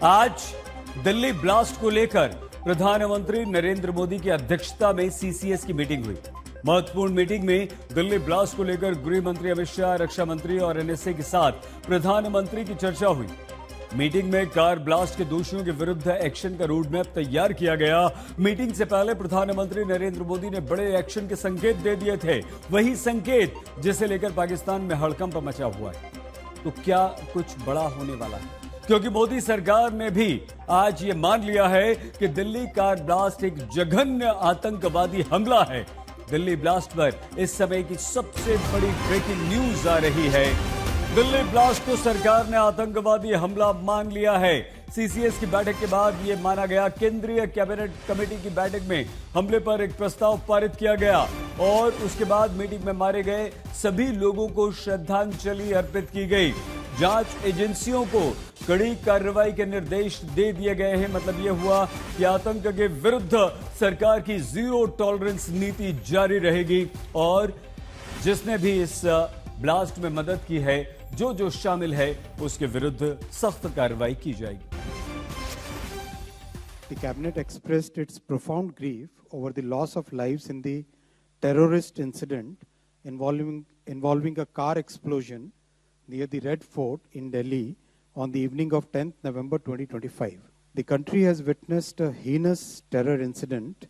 आज दिल्ली ब्लास्ट को लेकर प्रधानमंत्री नरेंद्र मोदी की अध्यक्षता में सीसीएस की मीटिंग हुई। महत्वपूर्ण मीटिंग में दिल्ली ब्लास्ट को लेकर गृह मंत्री अमित शाह, रक्षा मंत्री और एनएसए के साथ प्रधानमंत्री की चर्चा हुई। मीटिंग में कार ब्लास्ट के दोषियों के विरुद्ध एक्शन का रोड मैप तैयार किया गया। मीटिंग से पहले प्रधानमंत्री नरेंद्र मोदी ने बड़े एक्शन के संकेत दे दिए थे, वही संकेत जिसे लेकर पाकिस्तान में हड़कंप मचा हुआ है। तो क्या कुछ बड़ा होने वाला है? क्योंकि मोदी सरकार ने भी आज ये मान लिया है कि दिल्ली कार ब्लास्ट एक जघन्य आतंकवादी हमला है। दिल्ली ब्लास्ट पर इस समय की सबसे बड़ी ब्रेकिंग न्यूज आ रही है। दिल्ली ब्लास्ट को सरकार ने आतंकवादी हमला मान लिया है। सीसीएस की बैठक के बाद यह माना गया। केंद्रीय कैबिनेट कमेटी की बैठक में हमले पर एक प्रस्ताव पारित किया गया और उसके बाद मीटिंग में मारे गए सभी लोगों को श्रद्धांजलि अर्पित की गई। जांच एजेंसियों को कड़ी कार्रवाई के निर्देश दे दिए गए हैं। मतलब यह हुआ कि आतंक के विरुद्ध सरकार की जीरो टॉलरेंस नीति जारी रहेगी और जिसने भी इस ब्लास्ट में मदद की है, जो शामिल है, उसके विरुद्ध सख्त कार्रवाई की जाएगी। The cabinet expressed its profound grief over the loss of lives in the terrorist incident involving a car explosion near the Red Fort in Delhi on the evening of 10th November 2025. The country has witnessed a heinous terror incident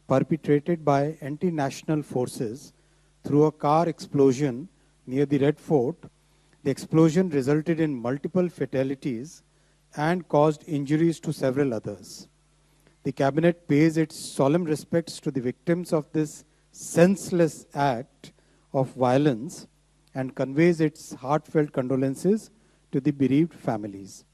perpetrated by anti-national forces through a car explosion near the Red Fort. The explosion resulted in multiple fatalities and caused injuries to several others. The cabinet pays its solemn respects to the victims of this senseless act of violence and conveys its heartfelt condolences to the bereaved families.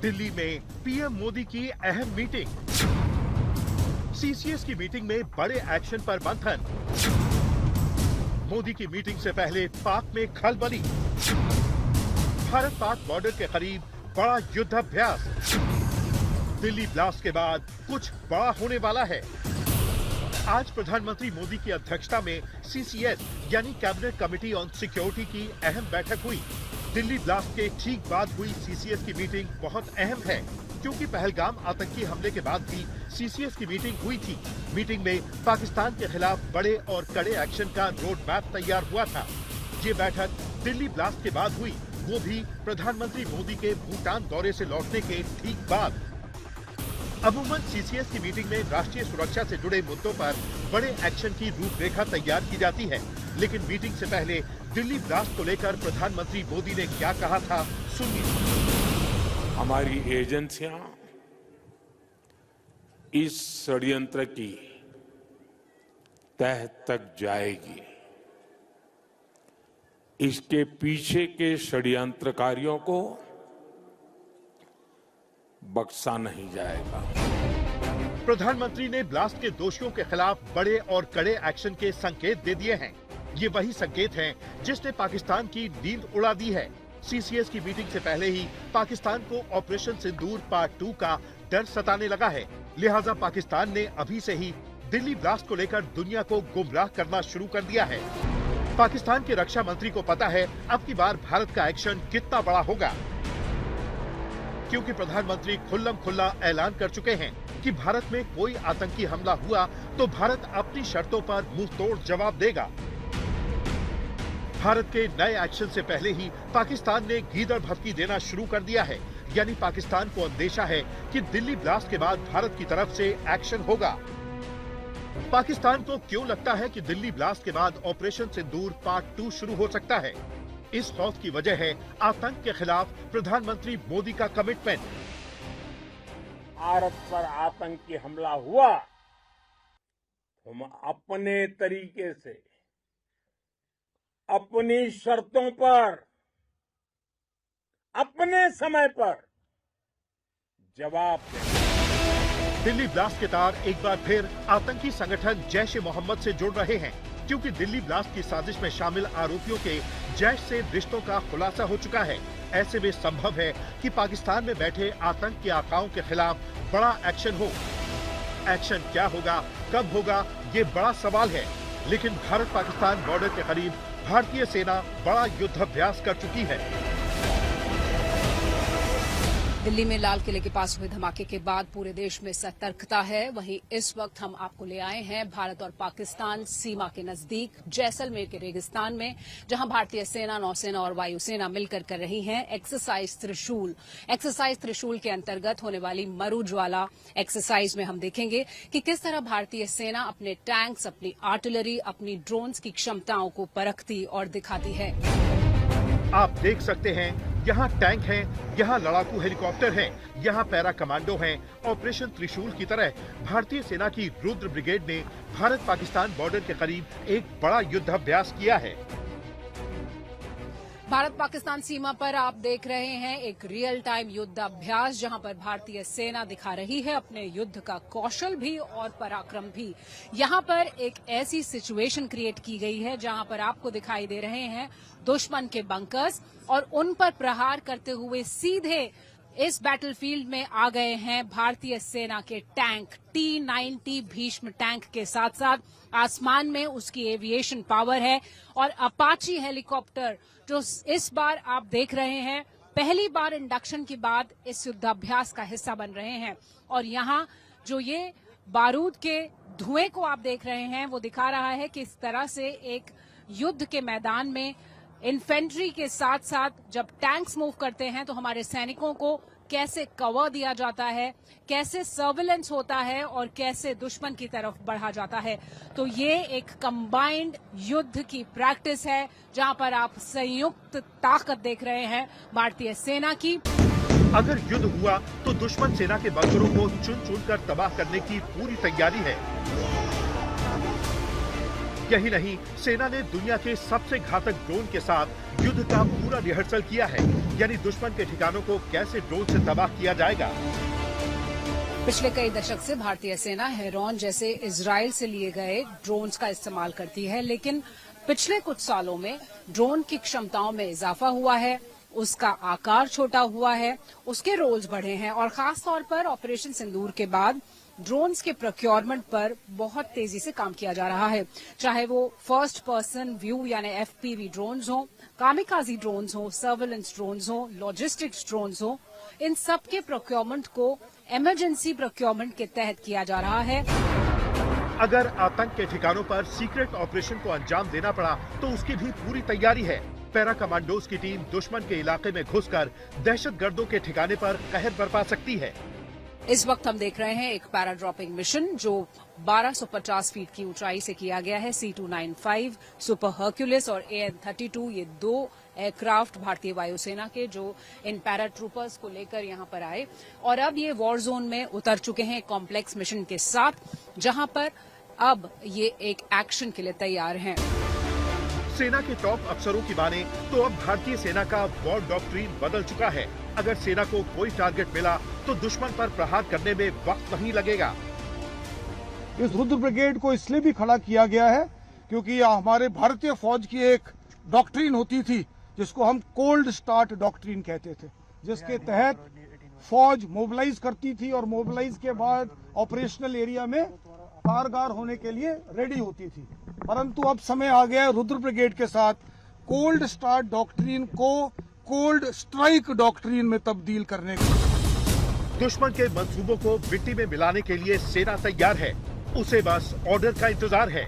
Delhi में PM Modi की अहम meeting. CCS की meeting में बड़े action पर मंथन। मोदी की meeting से पहले पाक में खलबली। भारत पाक बॉर्डर के करीब बड़ा युद्धाभ्यास। दिल्ली ब्लास्ट के बाद कुछ बड़ा होने वाला है। आज प्रधानमंत्री मोदी की अध्यक्षता में सीसीएस यानी कैबिनेट कमेटी ऑन सिक्योरिटी की अहम बैठक हुई। दिल्ली ब्लास्ट के ठीक बाद हुई सीसीएस की मीटिंग बहुत अहम है क्योंकि पहलगाम आतंकी हमले के बाद भी सीसीएस की मीटिंग हुई थी। मीटिंग में पाकिस्तान के खिलाफ बड़े और कड़े एक्शन का रोड मैप तैयार हुआ था। ये बैठक दिल्ली ब्लास्ट के बाद हुई, वो भी प्रधानमंत्री मोदी के भूटान दौरे से लौटने के ठीक बाद। अमूमन सीसीएस की मीटिंग में राष्ट्रीय सुरक्षा से जुड़े मुद्दों पर बड़े एक्शन की रूपरेखा तैयार की जाती है, लेकिन मीटिंग से पहले दिल्ली ब्लास्ट को लेकर प्रधानमंत्री मोदी ने क्या कहा था, सुनिए। हमारी एजेंसियां इस षड्यंत्र की तह तक जाएगी। इसके पीछे के षड्यंत्रकारियों को बख्शा नहीं जाएगा। प्रधानमंत्री ने ब्लास्ट के दोषियों के खिलाफ बड़े और कड़े एक्शन के संकेत दे दिए हैं। ये वही संकेत हैं जिसने पाकिस्तान की नींद उड़ा दी है। सीसीएस की मीटिंग से पहले ही पाकिस्तान को ऑपरेशन सिंदूर पार्ट 2 का डर सताने लगा है। लिहाजा पाकिस्तान ने अभी से ही दिल्ली ब्लास्ट को लेकर दुनिया को गुमराह करना शुरू कर दिया है। पाकिस्तान के रक्षा मंत्री को पता है अब की बार भारत का एक्शन कितना बड़ा होगा, क्योंकि प्रधानमंत्री खुल्लम खुल्ला ऐलान कर चुके हैं कि भारत में कोई आतंकी हमला हुआ तो भारत अपनी शर्तों पर मुंहतोड़ जवाब देगा। भारत के नए एक्शन से पहले ही पाकिस्तान ने गीदड़ भभकी देना शुरू कर दिया है, यानी पाकिस्तान को अंदेशा है कि दिल्ली ब्लास्ट के बाद भारत की तरफ से एक्शन होगा। पाकिस्तान को क्यों लगता है कि दिल्ली ब्लास्ट के बाद ऑपरेशन सिंदूर पार्ट 2 शुरू हो सकता है? इस खौफ की वजह है आतंक के खिलाफ प्रधानमंत्री मोदी का कमिटमेंट। भारत पर आतंकी हमला हुआ, हम अपने तरीके से, अपनी शर्तों पर, अपने समय पर जवाब देंगे। दिल्ली ब्लास्ट के तार एक बार फिर आतंकी संगठन जैश ए मोहम्मद से जुड़ रहे हैं, क्योंकि दिल्ली ब्लास्ट की साजिश में शामिल आरोपियों के जैश से रिश्तों का खुलासा हो चुका है। ऐसे में संभव है कि पाकिस्तान में बैठे आतंक के आकाओं के खिलाफ बड़ा एक्शन हो। एक्शन क्या होगा, कब होगा, ये बड़ा सवाल है। लेकिन भारत पाकिस्तान बॉर्डर के करीब भारतीय सेना बड़ा युद्धाभ्यास कर चुकी है। दिल्ली में लाल किले के पास हुए धमाके के बाद पूरे देश में सतर्कता है। वहीं इस वक्त हम आपको ले आए हैं भारत और पाकिस्तान सीमा के नजदीक जैसलमेर के रेगिस्तान में, जहां भारतीय सेना, नौसेना और वायुसेना मिलकर कर रही हैं एक्सरसाइज त्रिशूल। एक्सरसाइज त्रिशूल के अंतर्गत होने वाली मरुज्वाला एक्सरसाइज में हम देखेंगे कि किस तरह भारतीय सेना अपने टैंक्स, अपनी आर्टिलरी, अपनी ड्रोन्स की क्षमताओं को परखती और दिखाती है। आप देख सकते हैं, यहाँ टैंक हैं, यहाँ लड़ाकू हेलीकॉप्टर हैं, यहाँ पैरा कमांडो हैं। ऑपरेशन त्रिशूल की तरह भारतीय सेना की रुद्र ब्रिगेड ने भारत पाकिस्तान बॉर्डर के करीब एक बड़ा युद्धाभ्यास किया है। भारत पाकिस्तान सीमा पर आप देख रहे हैं एक रियल टाइम युद्धाभ्यास, जहां पर भारतीय सेना दिखा रही है अपने युद्ध का कौशल भी और पराक्रम भी। यहां पर एक ऐसी सिचुएशन क्रिएट की गई है जहां पर आपको दिखाई दे रहे हैं दुश्मन के बंकर्स, और उन पर प्रहार करते हुए सीधे इस बैटलफील्ड में आ गए हैं भारतीय सेना के टैंक। T-90 भीष्म टैंक के साथ साथ आसमान में उसकी एविएशन पावर है, और अपाची हेलीकॉप्टर जो इस बार आप देख रहे हैं पहली बार इंडक्शन के बाद इस युद्धाभ्यास का हिस्सा बन रहे हैं। और यहाँ जो ये बारूद के धुएं को आप देख रहे हैं वो दिखा रहा है कि इस तरह से एक युद्ध के मैदान में इन्फेंट्री के साथ साथ जब टैंक्स मूव करते हैं तो हमारे सैनिकों को कैसे कवर दिया जाता है, कैसे सर्विलेंस होता है और कैसे दुश्मन की तरफ बढ़ा जाता है। तो ये एक कंबाइंड युद्ध की प्रैक्टिस है जहां पर आप संयुक्त ताकत देख रहे हैं भारतीय सेना की। अगर युद्ध हुआ तो दुश्मन सेना के बंकरों को चुन चुन कर तबाह करने की पूरी तैयारी है। यही नहीं, सेना ने दुनिया के सबसे घातक ड्रोन के साथ युद्ध का पूरा रिहर्सल किया है, यानी दुश्मन के ठिकानों को कैसे ड्रोन से तबाह किया जाएगा। पिछले कई दशक से भारतीय सेना हेरॉन जैसे इजराइल से लिए गए ड्रोन्स का इस्तेमाल करती है, लेकिन पिछले कुछ सालों में ड्रोन की क्षमताओं में इजाफा हुआ है, उसका आकार छोटा हुआ है, उसके रोल्स बढ़े हैं, और खास तौर पर ऑपरेशन सिंदूर के बाद ड्रोन्स के प्रोक्योरमेंट पर बहुत तेजी से काम किया जा रहा है। चाहे वो फर्स्ट पर्सन व्यू यानी FPV ड्रोन्स हो, कामिकाजी ड्रोन्स हो, सर्वेलेंस ड्रोन्स हो, लॉजिस्टिक्स ड्रोन्स हो, इन सब के प्रोक्योरमेंट को इमरजेंसी प्रोक्योरमेंट के तहत किया जा रहा है। अगर आतंक के ठिकानों पर सीक्रेट ऑपरेशन को अंजाम देना पड़ा तो उसकी भी पूरी तैयारी है। पैरा कमांडोज की टीम दुश्मन के इलाके में घुसकर दहशतगर्दों के ठिकाने पर कहर बरपा सकती है। इस वक्त हम देख रहे हैं एक पैराड्रॉपिंग मिशन जो 1250 फीट की ऊंचाई से किया गया है। C-295, सुपर हर्क्यूलिस और AN-32, ये 2 एयरक्राफ्ट भारतीय वायुसेना के जो इन पैराट्रूपर्स को लेकर यहां पर आए, और अब ये वॉर जोन में उतर चुके हैं कॉम्प्लेक्स मिशन के साथ, जहां पर अब ये एक एक्शन के लिए तैयार हैं। सेना के टॉप अफसरों की माने तो अब भारतीय सेना का वॉर डॉक्ट्रिन बदल चुका है। अगर सेना को कोई टारगेट मिला तो दुश्मन पर प्रहार करने में वक्त नहीं लगेगा। इस रुद्र ब्रिगेड को इसलिए भी खड़ा किया गया है क्योंकि हमारे भारतीय फौज की एक डॉक्ट्रिन होती थी जिसको हम कोल्ड स्टार्ट डॉक्ट्रिन कहते थे, जिसके तहत फौज मोबिलाइज करती थी और मोबिलाइज के बाद ऑपरेशनल एरिया में कारगर होने के लिए रेडी होती थी। परंतु अब समय आ गया रुद्र ब्रिगेड के साथ कोल्ड स्टार्ट डॉक्ट्रिन को कोल्ड स्ट्राइक डॉक्ट्रिन में तब्दील करने का। दुश्मन के मंसूबों को मिट्टी में मिलाने के लिए सेना तैयार है, उसे बस ऑर्डर का इंतजार है।